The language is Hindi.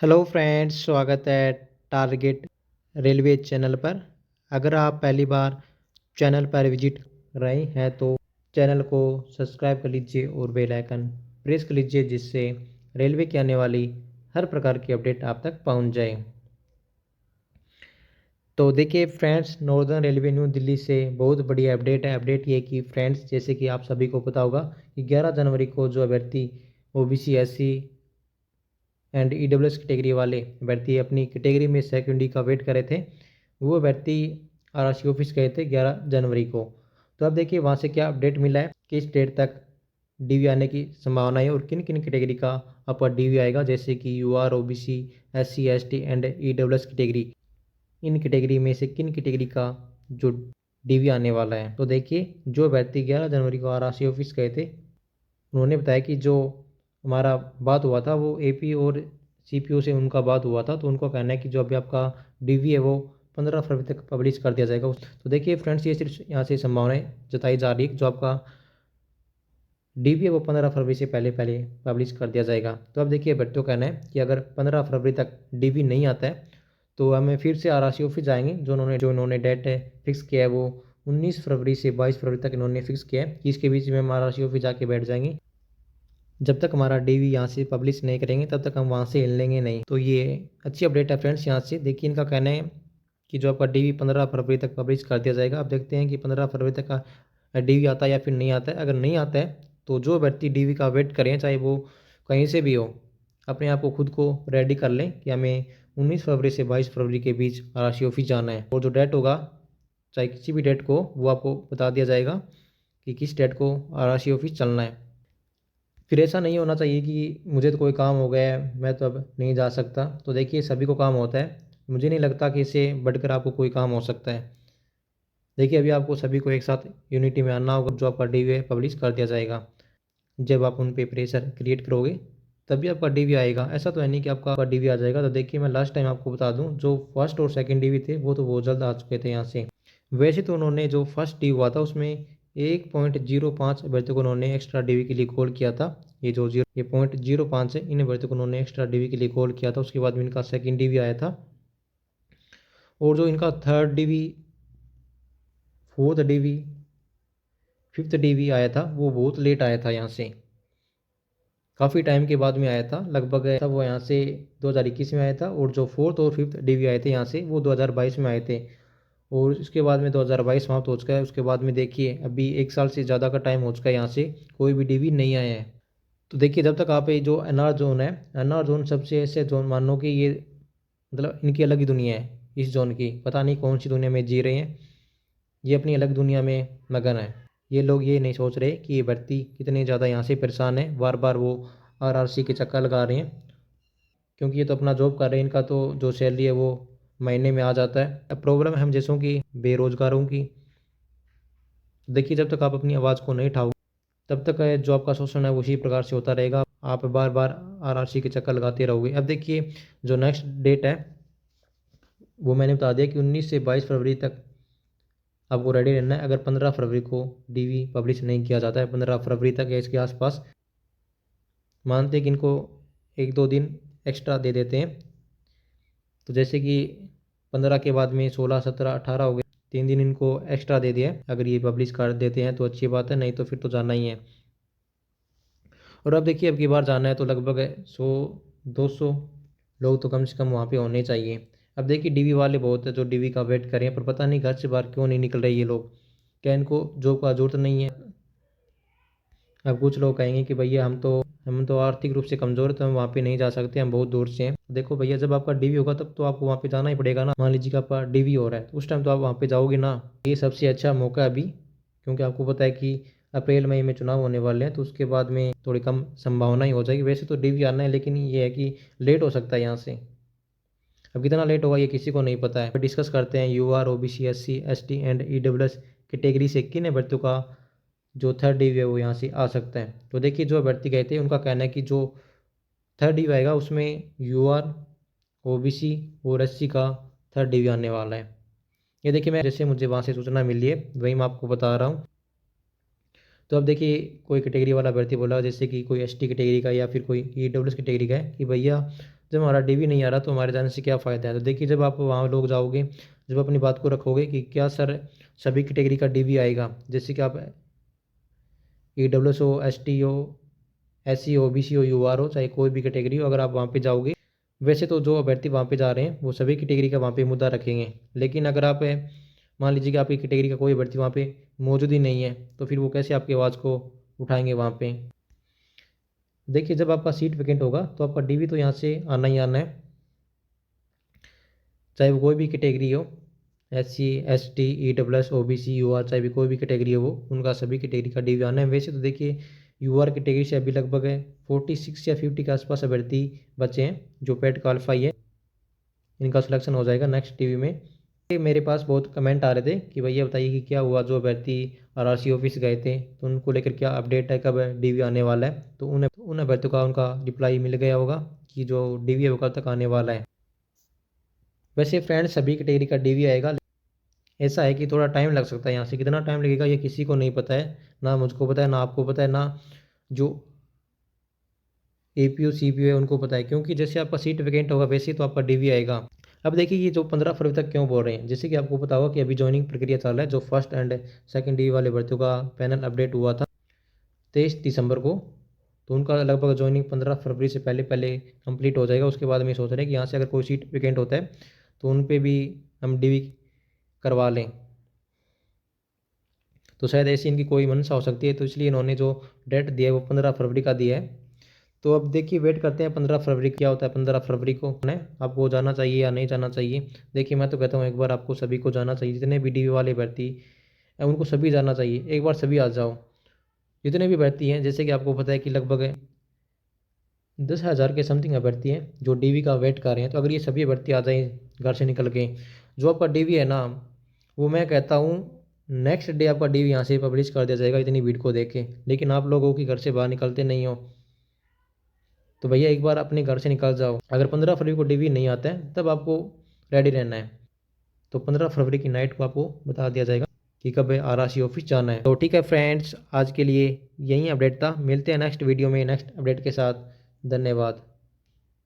हेलो फ्रेंड्स, स्वागत है टारगेट रेलवे चैनल पर। अगर आप पहली बार चैनल पर विजिट कर रहे हैं तो चैनल को सब्सक्राइब कर लीजिए और बेल आइकन प्रेस कर लीजिए, जिससे रेलवे की आने वाली हर प्रकार की अपडेट आप तक पहुंच जाए। तो देखिए friends, northern railway new Delhi से बहुत बड़ी अपडेट है। अपडेट ये कि फ्रेंड्स, जैसे कि आप सभी को पता होगा कि 11 जनवरी को जो अभ्यर्थी OBC SC and EWS category वाले अभ्यर्थी अपनी कैटेगरी में सेकेंडरी का वेट करे थे, वो अभ्यर्थी आरआरसी ऑफिस गए थे 11 जनवरी को। तो अब देखिए वहाँ से क्या अपडेट मिला है, किस डेट तक डीवी आने की संभावना है और किन किन कैटेगरी का आपका डीवी आएगा, जैसे कि UR, OBC, SC, ST and EWS category. इन कैटेगरी में से किन कैटेगरी का जो डीवी आने वाला है। तो देखिए, जो अभ्यर्थी 11 जनवरी को आरआरसी ऑफिस गए थे, उन्होंने बताया कि जो हमारा बात हुआ था वो एपी और सीपीओ से उनका बात हुआ था। तो उनको कहना है कि जो अभी आपका डीवी है वो 15 फरवरी तक पब्लिश कर दिया जाएगा। तो देखिए फ्रेंड्स, ये सिर्फ यहाँ से संभावनाएं जताई जा रही है कि जो आपका डीवी है वो 15 फरवरी से पहले पहले पब्लिश कर दिया जाएगा। तो अब देखिए बच्चों का कहना है कि अगर 15 फरवरी तक डीवी नहीं आता है तो हमें फिर से आरआरसी ऑफिस जाएंगे। जो इन्होंने डेट फिक्स किया है वो 19 फरवरी से 22 फरवरी तक इन्होंने फिक्स किया है कि इसके बीच में हम आरआरसी ऑफिस जाके बैठ जाएंगे। जब तक हमारा डीवी यहाँ से पब्लिश नहीं करेंगे तब तक हम वहाँ से हिलेंगे नहीं। तो ये अच्छी अपडेट है फ्रेंड्स। यहाँ से देखिए, इनका कहना है कि जो आपका डीवी 15 फरवरी तक पब्लिश कर दिया जाएगा। अब देखते हैं कि 15 फरवरी तक का डीवी आता है या फिर नहीं आता है। अगर नहीं आता है तो जो व्यक्ति डीवी का वेट करें, चाहे वो कहीं से भी हो, अपने आप को खुद को रेडी कर लें कि हमें 19 फरवरी से 22 फरवरी के बीच आरआरसी ऑफिस जाना है। और जो डेट होगा, चाहे किसी भी डेट को, वो आपको बता दिया जाएगा कि किस डेट को आरआरसी ऑफिस चलना है। फिर ऐसा नहीं होना चाहिए कि मुझे तो कोई काम हो गया है, मैं तो अब नहीं जा सकता। तो देखिए, सभी को काम होता है, मुझे नहीं लगता कि इससे बढ़कर आपको कोई काम हो सकता है। देखिए, अभी आपको सभी को एक साथ यूनिटी में आना होगा। जो आपका डीवी है पब्लिश कर दिया जाएगा। जब आप उन पे प्रेशर क्रिएट करोगे तभी आपका डीवी आएगा। ऐसा तो है नहीं कि आपका डीवी आ जाएगा। तो देखिए, मैं लास्ट टाइम आपको बता दूं, जो फर्स्ट और सेकंड डीवी थे वो तो बहुत जल्द आ चुके थे यहाँ से। वैसे तो उन्होंने जो फर्स्ट डीवी हुआ था उसमें 1.05 अभ्यर्थी को उन्होंने एक्स्ट्रा डीवी के लिए कॉल किया था। ये 0.05 है, इन अभ्यर्थी को उन्होंने एक्स्ट्रा डीवी के लिए कॉल किया था। उसके बाद में इनका सेकेंड डीवी आया था। और जो इनका third DV, fourth DV, fifth DV आया था वो बहुत लेट आया था। यहाँ से काफ़ी टाइम के बाद में आया था, लगभग था वो यहाँ से 2021 में आया था। और जो फोर्थ और फिफ्थ डीवी आए थे यहाँ से वो 2022 में आए थे। और इसके बाद में 2022 समाप्त हो चुका है। उसके बाद में देखिए, अभी एक साल से ज़्यादा का टाइम हो चुका है, यहाँ से कोई भी डीवी नहीं आया है। तो देखिए, जब तक आप ये जो एनआर जोन है, एनआर जोन सबसे ऐसे जोन मान लो कि ये मतलब इनकी अलग ही दुनिया है। इस जोन की पता नहीं कौन सी दुनिया में जी रहे हैं, ये अपनी अलग दुनिया में मगन है। ये लोग ये नहीं सोच रहे कि ये भर्ती कितने ज़्यादा यहाँ से परेशान है, बार बार वो आरआरसी के चक्कर लगा रहे हैं, क्योंकि ये तो अपना जॉब कर रहे हैं। इनका तो जो सैलरी है वो महीने में आ जाता है। अब प्रॉब्लम है हम जैसों की, बेरोजगारों की। देखिए, जब तक आप अपनी आवाज़ को नहीं उठाओगे तब तक जो आपका शोषण है वो उसी प्रकार से होता रहेगा। आप बार बार आरआरसी के चक्कर लगाते रहोगे। अब देखिए, जो नेक्स्ट डेट है वो मैंने बता दिया कि 19 से 22 फरवरी तक आपको रेडी रहना है। अगर 15 फरवरी को डीवी पब्लिश नहीं किया जाता है, 15 फरवरी तक या इसके आसपास, मानते हैं कि इनको एक दो दिन एक्स्ट्रा दे देते हैं। तो जैसे कि 15 के बाद में 16, 17, 18 हो गए, 3 दिन इनको एक्स्ट्रा दे दिया है। अगर ये पब्लिश कर देते हैं तो अच्छी बात है, नहीं तो फिर तो जाना ही है। और अब देखिए, अब की बार जाना है तो लगभग 100-200 लोग तो कम से कम वहाँ पे होने चाहिए। अब देखिए, डीवी वाले बहुत है जो डीवी का वेट करें, पर पता नहीं घर से बाहर क्यों नहीं निकल रहे ये लोग। क्या इनको जॉब का जरूरत नहीं है? अब कुछ लोग कहेंगे कि भैया हम तो आर्थिक रूप से कमज़ोर है, तो हम वहाँ पे नहीं जा सकते, हम बहुत दूर से हैं। देखो भैया, जब आपका डीवी होगा तब तो आपको वहाँ पे जाना ही पड़ेगा ना। मान लीजिए कि आपका डीवी हो रहा है तो उस टाइम तो आप वहाँ पे जाओगे ना। ये सबसे अच्छा मौका है अभी, क्योंकि आपको पता है कि अप्रैल मई में चुनाव होने वाले हैं, तो उसके बाद में थोड़ी कम संभावना ही हो जाएगी। वैसे तो डीवी आना है, लेकिन ये है कि लेट हो सकता है यहाँ से। अब कितना लेट होगा ये किसी को नहीं पता है। डिस्कस करते हैं UR, OBC, SC, ST and EWS category से किन अभ्यर्थियों का जो थर्ड डीवी है वो यहाँ से आ सकता है। तो देखिए, जो अभ्यर्थी गए थे उनका कहना है कि जो थर्ड डीवी आएगा उसमें यूआर, ओबीसी और एससी का थर्ड डीवी आने वाला है। ये देखिए, मैं जैसे मुझे वहाँ से सूचना मिली है वही मैं आपको बता रहा हूँ। तो अब देखिए, कोई कैटेगरी वाला अभ्यर्थी बोला, जैसे कि कोई एसटी कैटेगरी का या फिर कोई ईडब्ल्यूएस कैटेगरी का है, कि भैया जब हमारा डीवी नहीं आ रहा तो हमारे जाने से क्या फ़ायदा है। तो देखिए जब आप वहाँ लोग जाओगे, जब अपनी बात को रखोगे कि क्या सर सभी कैटेगरी का डीवी आएगा, जैसे कि आप EWS हो, ST हो, SC हो, BC हो, UR हो, चाहे कोई भी कैटेगरी हो, अगर आप वहाँ पे जाओगे, वैसे तो जो अभ्यर्थी वहाँ पे जा रहे हैं वो सभी कैटेगरी का वहाँ पे मुद्दा रखेंगे। लेकिन अगर आप मान लीजिए कि आपकी कैटेगरी का कोई अभ्यर्थी वहाँ पे मौजूद ही नहीं है, तो फिर वो कैसे आपकी आवाज़ को उठाएंगे वहाँ पे। देखिए जब आपका सीट वैकेंट होगा तो आपका डीवी तो यहाँ से आना ही आना है, चाहे वो कोई भी कैटेगरी हो, SC, ST, EWS, OBC, UR, चाहे भी कोई भी कैटेगरी हो, वो उनका सभी कैटेगरी का डीवी आना है। वैसे तो देखिए UR कैटेगरी से अभी लगभग 46 या 50 के आसपास अभ्यर्थी बचे हैं जो पेड क्वालिफाई है, इनका सिलेक्शन हो जाएगा नेक्स्ट डीवी में। मेरे पास बहुत कमेंट आ रहे थे कि भैया बताइए कि क्या हुआ, जो अभ्यर्थी RRC ऑफिस गए थे तो उनको लेकर क्या अपडेट है, कब डीवी आने वाला है। तो उन अभ्यर्थियों का उनका रिप्लाई मिल गया होगा कि जो डीवी है वो कब तक आने वाला है। वैसे फ्रेंड्स सभी कैटेगरी का डीवी आएगा, ऐसा है कि थोड़ा टाइम लग सकता है। यहाँ से कितना टाइम लगेगा ये किसी को नहीं पता है, ना मुझको पता है, ना आपको पता है, ना जो APO CPO है उनको पता है, क्योंकि जैसे आपका सीट वैकेंट होगा वैसे ही तो आपका डीवी आएगा। अब देखिए ये जो 15 फरवरी तक क्यों बोल रहे हैं, जैसे कि आपको पता होगा कि अभी ज्वाइनिंग प्रक्रिया चल रहा है, जो फर्स्ट एंड सेकंड डीवी वाले भर्तियों का पैनल अपडेट हुआ था 23 दिसंबर को, तो उनका लगभग ज्वाइनिंग 15 फरवरी से पहले पहले कंप्लीट हो जाएगा। उसके बाद हम ये सोच रहे हैं कि यहाँ से अगर कोई सीट वैकेंट होता है तो उन पर भी हम डीवी करवा लें, तो शायद ऐसी इनकी कोई मंशा हो सकती है, तो इसलिए इन्होंने जो डेट दिया है वो 15 फरवरी का दिया है। तो अब देखिए वेट करते हैं 15 फरवरी क्या होता है। 15 फरवरी को है आपको जाना चाहिए या नहीं जाना चाहिए। देखिए मैं तो कहता हूँ एक बार आपको सभी को जाना चाहिए, जितने भी डीवी वाले भर्ती हैं उनको सभी जाना चाहिए, एक बार सभी आ जाओ, जितने भी भर्ती हैं। जैसे कि आपको पता है कि लगभग 10,000 के समथिंग अभ्यर्थी हैं जो डीवी का वेट कर रहे हैं। तो अगर ये सभी भर्ती आ जाएँ घर से निकल के, जो आपका डीवी है ना, वो मैं कहता हूँ नेक्स्ट डे आपका डीवी यहाँ से पब्लिश कर दिया जाएगा इतनी भीड़ को देख के। लेकिन आप लोगों की घर से बाहर निकलते नहीं हो, तो भैया एक बार अपने घर से निकल जाओ। अगर 15 फरवरी को डीवी नहीं आता है तब आपको रेडी रहना है, तो 15 फरवरी की नाइट को आपको बता दिया जाएगा कि कब RRC ऑफिस जाना है। तो ठीक है फ्रेंड्स, आज के लिए यही अपडेट था, मिलते हैं नेक्स्ट वीडियो में नेक्स्ट अपडेट के साथ। धन्यवाद।